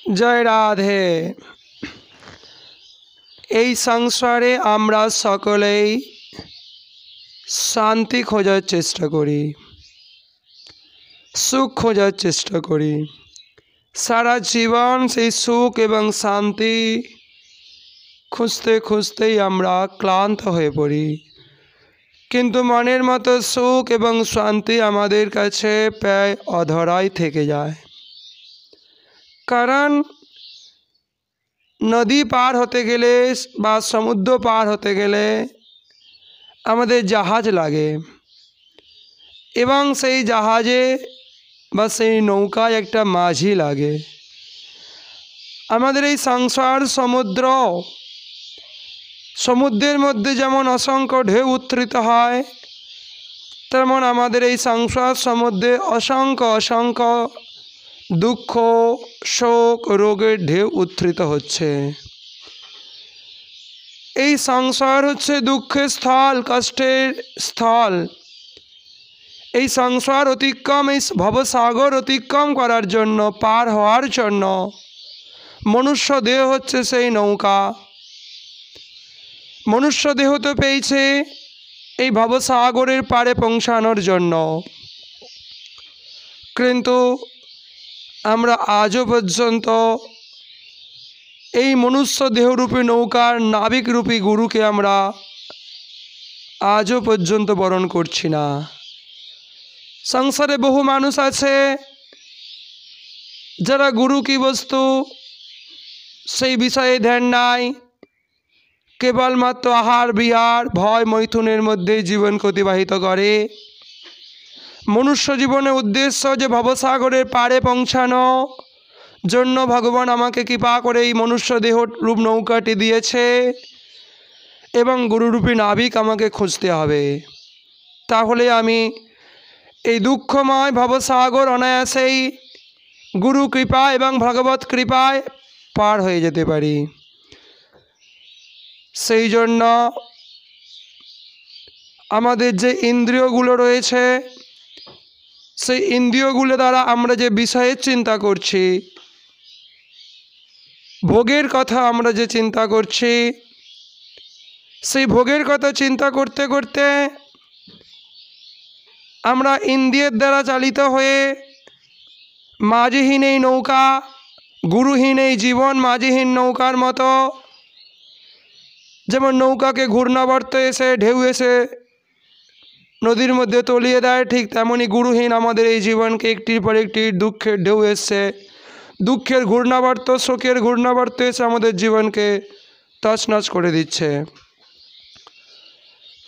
जय राधे। এই সংসারে আমরা সকলেই শান্তি খোঁজার চেষ্টা করি, সুখ খোঁজার চেষ্টা করি। সারা জীবন সেই সুখ এবং শান্তি খুঁজতে খুঁজতেই আমরা ক্লান্ত হয়ে পড়ি, কিন্তু মনের মতো সুখ এবং শান্তি আমাদের কাছে প্রায় অধরাই থেকে যায়। কারণ নদী পার হতে গেলে বা সমুদ্র পার হতে গেলে আমাদের জাহাজ লাগে, এবং সেই জাহাজে বা সেই নৌকায় একটা মাঝি লাগে। আমাদের এই সংসার সমুদ্রের মধ্যে যেমন অসংখ্য ঢেউ উত্থিত হয়, তেমন আমাদের এই সংসার সমুদ্রে অসংখ্য দুঃখ, শোক, রোগের ঢেউ উত্থিত হচ্ছে। এই সংসার হচ্ছে দুঃখের স্থল, কষ্টের স্থল। এই সংসার অতিক্রম, এই ভবসাগর অতিক্রম করার জন্য, পার হওয়ার জন্য মনুষ্য দেহ হচ্ছে সেই নৌকা। মনুষ্য দেহ তো পেয়েছে এই ভবসাগরের পারে পৌঁছানোর জন্য, কিন্তু আমরা আজও পর্যন্ত এই মনুষ্য দেহরূপী নৌকার নাবিকরূপী গুরুকে আমরা আজও পর্যন্ত বরণ করছি না। সংসারে বহু মানুষ আছে যারা গুরু কি বস্তু সেই বিষয়ে ধ্যান নাই, কেবলমাত্র আহার বিহার ভয় মৈথুনের মধ্যে জীবনকে অতিবাহিত করে। মনুষ্য জীবনের উদ্দেশ্য যে ভবসাগরের পাড়ে পৌঁছানো জন্য ভগবান আমাকে কৃপা করে এই মনুষ্য দেহ রূপ নৌকাটি দিয়েছে, এবং গুরুরূপী নাবিক আমাকে খুঁজতে হবে। তাহলে আমি এই দুঃখময় ভবসাগর অনায়াসেই গুরু কৃপা এবং ভগবত কৃপায় পার হয়ে যেতে পারি। সেই জন্য আমাদের যে ইন্দ্রিয়গুলো রয়েছে, সেই ইন্দ্রিয়গুলো দ্বারা আমরা যে বিষয়ের চিন্তা করছি, ভোগের কথা আমরা যে চিন্তা করছি, সেই ভোগের কথা চিন্তা করতে করতে আমরা ইন্দ্রিয়ের দ্বারা চালিত হয়ে মাঝিহীন এই নৌকা, গুরুহীন এই জীবন মাঝিহীন নৌকার মতো, যেমন নৌকাকে ঘূর্ণাবর্ত এসে ঢেউ এসে নদীর মধ্যে তলিয়ে দেয়, ঠিক তেমনই গুরুহীন আমাদের এই জীবনকে একটির পর একটি দুঃখের ঢেউ এসছে, দুঃখের ঘূর্ণাবর্ত, শোকের ঘূর্ণাবর্ত এসে আমাদের জীবনকে তছনছ করে দিচ্ছে।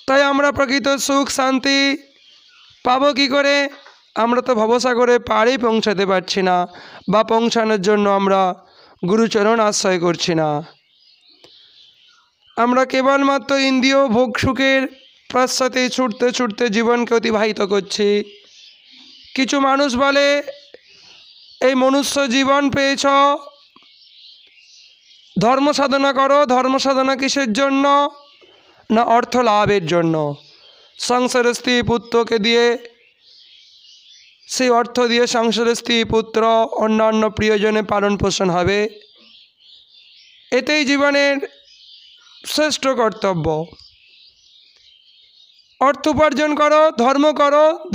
তাই আমরা প্রকৃত সুখ শান্তি পাবো কী করে? আমরা তো ভবসাগরে পাড়েই পৌঁছাতে পারছি না, বা পৌঁছানোর জন্য আমরা গুরুচরণ আশ্রয় করছি না। আমরা কেবলমাত্র ইন্দ্রিয় ভোগ সুখের পশ্চাতে ছুটতে ছুটতে জীবনকে অতিবাহিত করছি। কিছু মানুষ বলে এই মনুষ্য জীবন পেয়েছ, ধর্ম সাধনা করো। ধর্ম সাধনা কিসের জন্য? না অর্থ লাভের জন্য। সংসারের স্ত্রী পুত্রকে দিয়ে, সেই অর্থ দিয়ে সংসারের স্ত্রী পুত্র অন্যান্য প্রিয়জনে পালন পোষণ হবে, এতেই জীবনের শ্রেষ্ঠ কর্তব্য। অর্থ উপার্জন করো,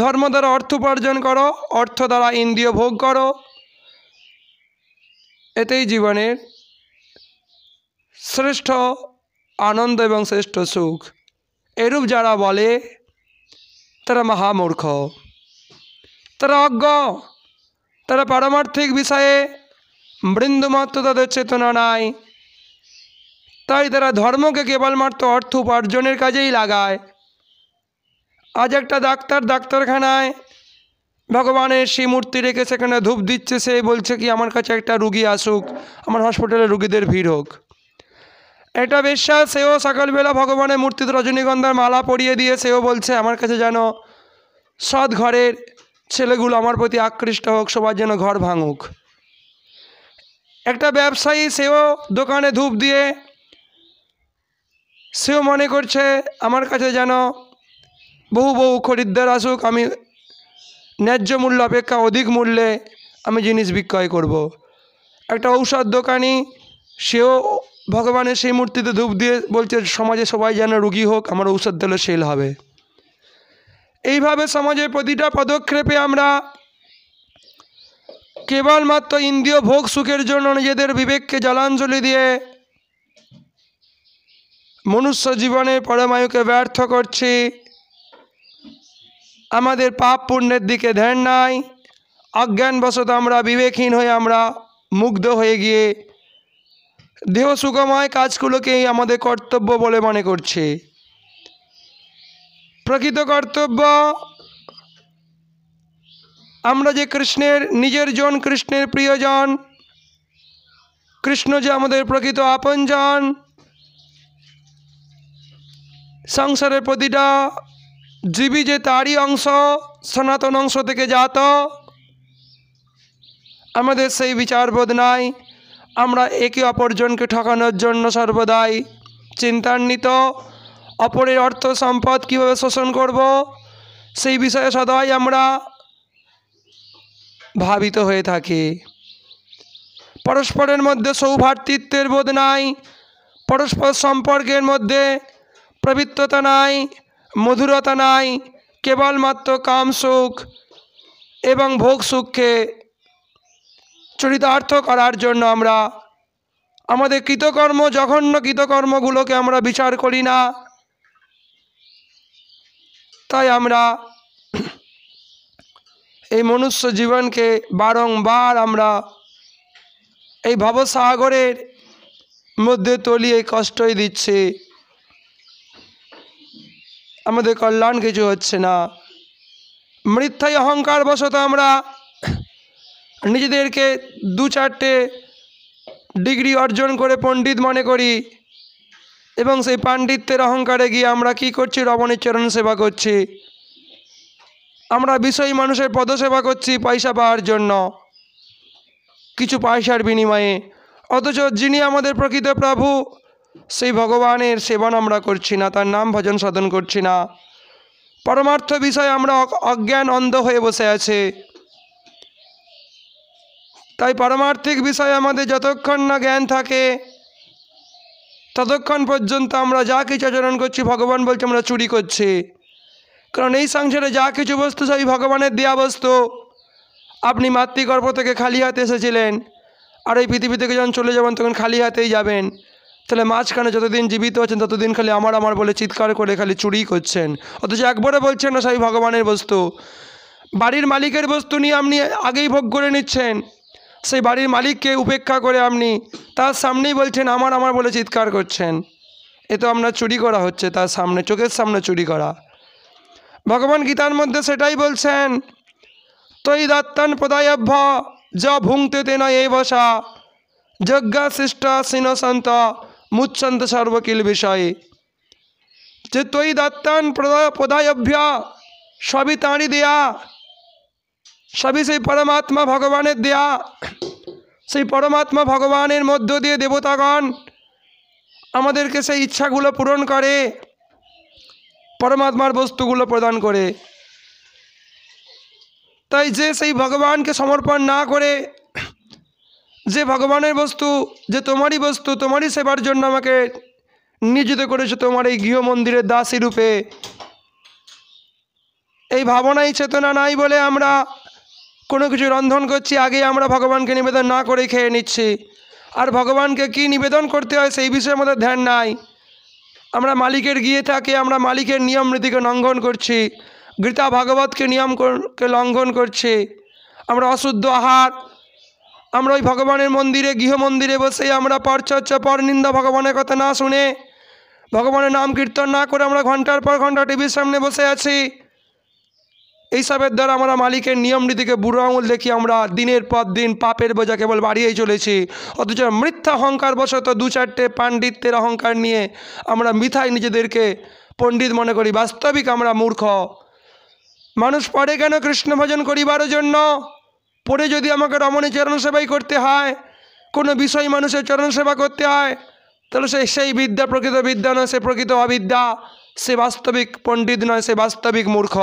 ধর্ম দ্বারা অর্থ উপার্জন করো, অর্থ দ্বারা ইন্দ্রিয় ভোগ করো, এতেই জীবনের শ্রেষ্ঠ আনন্দ এবং শ্রেষ্ঠ সুখ। এরূপ যারা বলে তারা মহামূর্খ, তারা অজ্ঞ, তারা পারমার্থিক বিষয়ে বৃন্দুমাত্র তাদের চেতনা নাই। তাই তারা ধর্মকে কেবলমাত্র অর্থ উপার্জনের কাজেই লাগায়। আজ একটা ডাক্তারখানায় ভগবানের সেই মূর্তি রেখে সেখানে ধূপ দিচ্ছে, সে বলছে কি আমার কাছে একটা রুগী আসুক, আমার হসপিটালে রুগীদের ভিড় হোক। একটা বেশ্যা, সেও সকালবেলা ভগবানের মূর্তিতে রজনীগন্ধার মালা পরিয়ে দিয়ে সেও বলছে আমার কাছে যেন সৎ ঘরের ছেলেগুলো আমার প্রতি আকৃষ্ট হোক, সবার যেন ঘর ভাঙুক। একটা ব্যবসায়ী, সেও দোকানে ধূপ দিয়ে সেও মনে করছে আমার কাছে যেন বহু খরিদ্দার আসুক, আমি ন্যায্য মূল্য অপেক্ষা অধিক মূল্যে আমি জিনিস বিক্রয় করব। একটা ঔষধ দোকানি, সেও ভগবানের সেই মূর্তিতে ধূপ দিয়ে বলছে সমাজে সবাই যেন রুগী হোক, আমার ঔষধ দিলে সেল হবে। এইভাবে সমাজের প্রতিটা পদক্ষেপে আমরা কেবলমাত্র ইন্দ্রিয় ভোগ সুখের জন্য নিজেদের বিবেককে জলাঞ্জলি দিয়ে মনুষ্য জীবনের পরমায়ুকে ব্যর্থ করছি। আমাদের পাপ পুণ্যের দিকে ধ্যান নাই, অজ্ঞানবশত আমরা বিবেকহীন হয়ে আমরা মুগ্ধ হয়ে গিয়ে দেহ সুখময় কাজগুলোকেই আমাদের কর্তব্য বলে মনে করছি। প্রকৃত কর্তব্য আমরা যে কৃষ্ণের নিজের জন, কৃষ্ণের প্রিয়জন, কৃষ্ণ যে আমাদের প্রকৃত আপনজন, সংসারের প্রতিটা জীবী যে তারই অংশ, সনাতন অংশ থেকে জাত, আমাদের সেই বিচারবোধ নাই। আমরা একে অপরজনকে ঠকানোর জন্য সর্বদাই চিন্তান্বিত, অপরের অর্থ সম্পদ কীভাবে শোষণ করব সেই বিষয়ে সদাই আমরা ভাবিত হয়ে থাকি। পরস্পরের মধ্যে সৌভ্রাতৃত্বের বোধ নাই, পরস্পর সম্পর্কের মধ্যে পবিত্রতা নাই, মধুরতা নাই। কেবলমাত্র কাম সুখ এবং ভোগ সুখকে চরিতার্থ করার জন্য আমরা আমাদের কৃতকর্ম, জঘন্য কৃতকর্মগুলোকে আমরা বিচার করি না। তাই আমরা এই মনুষ্য জীবনকে বারংবার আমরা এই ভবসাগরের মধ্যে তলিয়ে কষ্টই দিচ্ছি, আমাদের কল্যাণ কিছু হচ্ছে না। মিথ্যাই অহংকার বশত আমরা নিজেদেরকে 2-4টে ডিগ্রি অর্জন করে পণ্ডিত মনে করি এবং সেই পাণ্ডিত্যের অহংকারে গিয়ে আমরা কি করছি? রমণের চরণ সেবা করছি, আমরা বিষয়ী মানুষের পদসেবা করছি পয়সা পাওয়ার জন্য, কিছু পয়সার বিনিময়ে। অথচ যিনি আমাদের প্রকৃত প্রভু, সেই ভগবানের সেবন আমরা করছি না, তার নাম ভজন সাধন করছি না। পরমার্থ বিষয়ে আমরা অজ্ঞান অন্ধ হয়ে বসে আছে। তাই পারমার্থিক বিষয়ে আমাদের যতক্ষণ না জ্ঞান থাকে ততক্ষণ পর্যন্ত আমরা যা কিছু আচরণ করছি, ভগবান বলছে আমরা চুরি করছি। কারণ এই সংসারে যা কিছু বস্তু সবই ভগবানের দেয়া বস্তু। আপনি মাতৃগর্ভ থেকে খালি হাতে এসেছিলেন, আর এই পৃথিবী থেকে যখন চলে যাবেন তখন খালি হাতেই যাবেন। তাহলে মাঝখানে যতদিন জীবিত আছেন ততদিন খালি আমার আমার বলে চিৎকার করে খালি চুরি করছেন, অথচ একবারে বলছেন না সবই ভগবানের বস্তু। বাড়ির মালিকের বস্তু নিয়ে আপনি আগেই ভোগ করে নিচ্ছেন, সেই বাড়ির মালিককে উপেক্ষা করে আপনি তার সামনেই বলছেন আমার আমার বলে চিৎকার করছেন। এ তো আপনার চুরি করা হচ্ছে, তার সামনে, চোখের সামনে চুরি করা। ভগবান গীতার মধ্যে সেটাই বলছেন, তৈ দত্তন প্রদায়ভ্য য ভুঙ্ক্তে তেন এই বসা যজ্ঞা শিষ্টা সিনসন্ত মুচ্ছন্ত সর্বকিল বিষয়ে। যে তৈ দত্তন প্রদায়ভ্য, সবই তাঁরই দেয়া, সবই সেই পরমাত্মা ভগবানের দেয়া। সেই পরমাত্মা ভগবানের মধ্য দিয়ে দেবতাগণ আমাদেরকে সেই ইচ্ছাগুলো পূরণ করে, পরমাত্মার বস্তুগুলো প্রদান করে। তাই যে সেই ভগবানকে সমর্পণ না করে, যে ভগবানের বস্তু, যে তোমারই বস্তু, তোমারই সেবার জন্য আমাকে নিয়োজিত করেছে তোমার এই গৃহ মন্দিরের দাসী রূপে, এই ভাবনাই চেতনা নাই বলে আমরা কোনো কিছু রন্ধন করছি, আগে আমরা ভগবানকে নিবেদন না করে খেয়ে নিচ্ছি। আর ভগবানকে কি নিবেদন করতে হয় সেই বিষয়ে আমাদের ধ্যান নাই। আমরা মালিকের গিয়ে থাকে, আমরা মালিকের নিয়ম নীতিকে লঙ্ঘন করছি, গীতা ভাগবতকে নিয়মকে লঙ্ঘন করছি। আমরা অশুদ্ধ আহার, আমরা ওই ভগবানের মন্দিরে, গৃহ মন্দিরে বসে আমরা পরচর্চা, পরনিন্দা, ভগবানের কথা না শুনে, ভগবানের নাম কীর্তন না করে আমরা ঘন্টার পর ঘন্টা টিভির সামনে বসে আছি। এইসবের দ্বারা আমরা মালিকের নিয়ম নীতিকে বুড়ো আঙুল দেখি, আমরা দিনের পর দিন পাপের বোঝা কেবল বাড়িয়েই চলেছি। অথচ মিথ্যা অহংকার বশত 2-4টে পাণ্ডিত্যের অহংকার নিয়ে আমরা মিথায় নিজেদেরকে পণ্ডিত মনে করি। বাস্তবিক আমরা মূর্খ। মানুষ পড়ে কেন? কৃষ্ণ ভজন করিবার জন্য। পড়ে যদি আমাকে রমণী চরণ সেবাই করতে হয়, কোনো বিষয় মানুষের চরণ সেবা করতে হয়, তাহলে সেই বিদ্যা প্রকৃত বিদ্যা নয়, সে প্রকৃত অবিদ্যা, সে বাস্তবিক পণ্ডিত নয়, সে বাস্তবিক মূর্খ।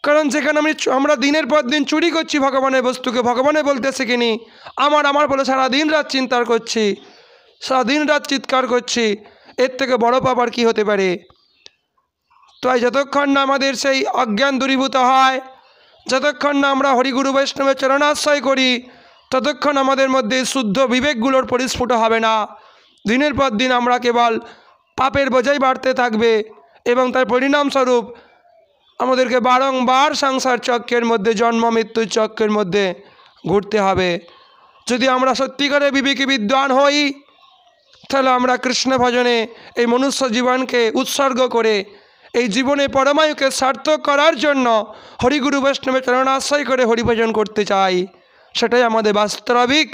কারণ যেখানে আমরা দিনের পর দিন চুরি করছি ভগবানের বস্তুকে, ভগবানে বলতে শিখিনি, আমার বলে সারাদিন রাত চিন্তা করছি, সারাদিন রাত চিৎকার করছি, এর থেকে বড় পাপ আর কী হতে পারে। তাই যতক্ষণ না আমাদের সেই অজ্ঞান দূরীভূত হয়, যতক্ষণ না আমরা হরিগুরু বৈষ্ণবের চরণাশ্রয় করি, ততক্ষণ আমাদের মধ্যে শুদ্ধ বিবেকগুলোর পরিস্ফুট হবে না। দিনের পর দিন আমরা কেবল পাপের বোঝাই বাড়তে থাকবে এবং তার পরিণামস্বরূপ আমাদেরকে বারংবার সংসার চক্রের মধ্যে, জন্ম মৃত্যুর চক্রের মধ্যে ঘুরতে হবে। যদি আমরা সত্যিকারে বিবেকী বিদ্বান হই, তাহলে আমরা কৃষ্ণ ভজনে এই মনুষ্য জীবনকে উৎসর্গ করে এই জীবনে পরমায়ুকে সার্থক করার জন্য হরিগুরু বৈষ্ণবের চরণাশ্রয় করে হরিভজন করতে চাই। সেটাই আমাদের বাস্তবিক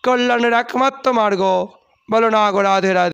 কল্যাণের একমাত্র মার্গ। বলো না গো রাধে রাধে।